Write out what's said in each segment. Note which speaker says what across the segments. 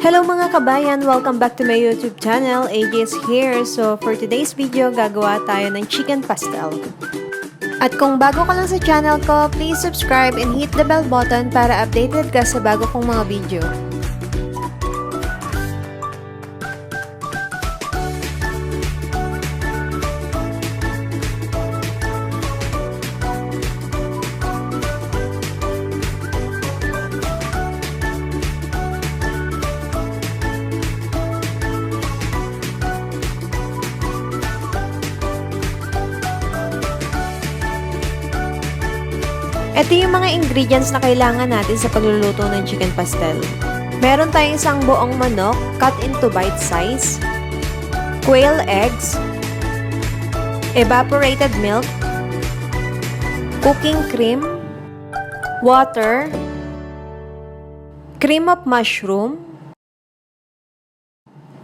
Speaker 1: Hello mga kabayan! Welcome back to my YouTube channel. AJ is here. So for today's video, gagawa tayo ng chicken pastel. At kung bago ka lang sa channel ko, please subscribe and hit the bell button para updated ka sa bago kong mga video. Ito yung mga ingredients na kailangan natin sa pagluluto ng chicken pastel. Meron tayong isang buong manok, cut into bite size, quail eggs, evaporated milk, cooking cream, water, cream of mushroom,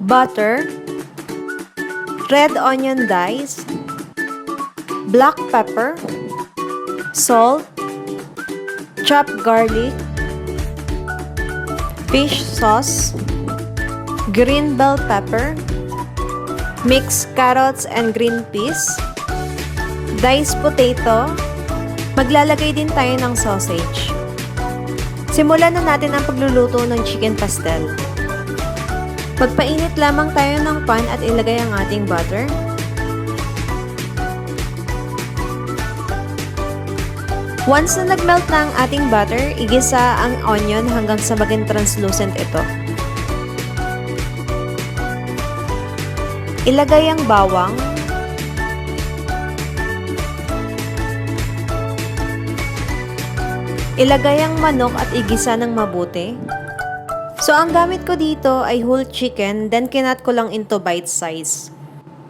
Speaker 1: butter, red onion dice, black pepper, salt, chopped garlic, fish sauce, green bell pepper, mixed carrots and green peas, diced potato. Maglalagay din tayo ng sausage. Simulan na natin ang pagluluto ng chicken pastel. Magpainit lamang tayo ng pan at ilagay ang ating butter. Once na nagmelt na ang ating butter, igisa ang onion hanggang sa maging translucent ito. Ilagay ang bawang, ilagay ang manok at igisa ng mabuti. So ang gamit ko dito ay whole chicken, then kinat ko lang into bite size.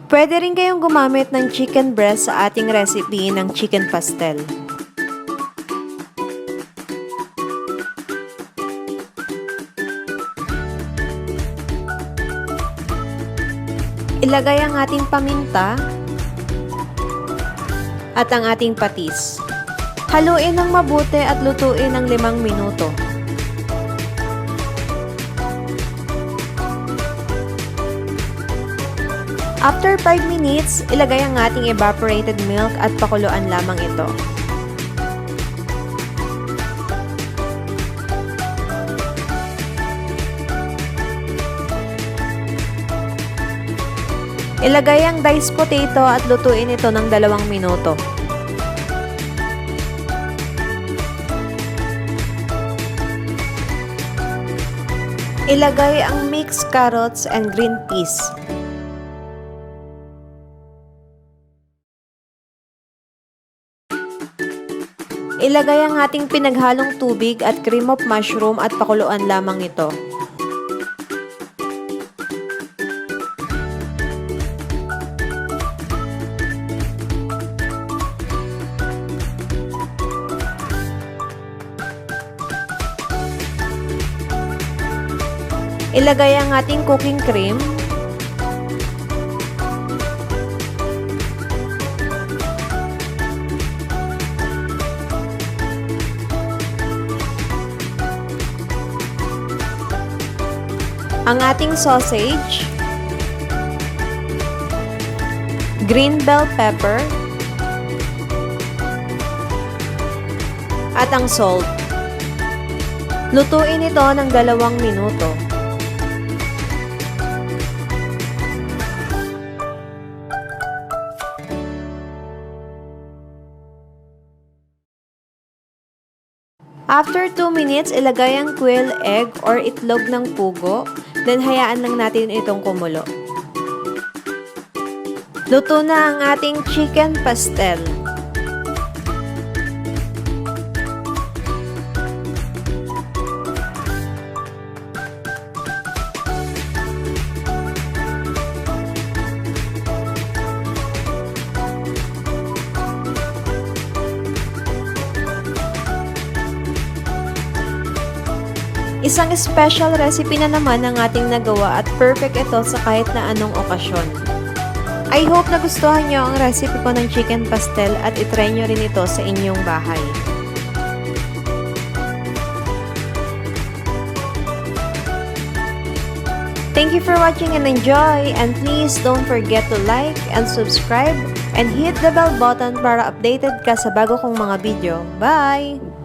Speaker 1: Pwede rin kayong gumamit ng chicken breast sa ating recipe ng chicken pastel. Ilagay ang ating paminta at ang ating patis. Haluin ng mabuti at lutuin ng 5 minuto. After 5 minutes, ilagay ang ating evaporated milk at pakuluan lamang ito. Ilagay ang diced potato at lutuin ito ng 2 minuto. Ilagay ang mixed carrots and green peas. Ilagay ang ating pinaghalong tubig at cream of mushroom at pakuluan lamang ito. Ilagay ang ating cooking cream, ang ating sausage, green bell pepper, at ang salt. Lutuin ito ng 2 minuto. After 2 minutes, ilagay ang quail egg or itlog ng pugo, then hayaan lang natin itong kumulo. Luto na ang ating chicken pastel. Isang special recipe na naman ang ating nagawa at perfect ito sa kahit na anong okasyon. I hope nagustuhan nyo ang recipe ko ng chicken pastel at itry nyo rin ito sa inyong bahay. Thank you for watching and enjoy, and please don't forget to like and subscribe and hit the bell button para updated ka sa bago kong mga video. Bye!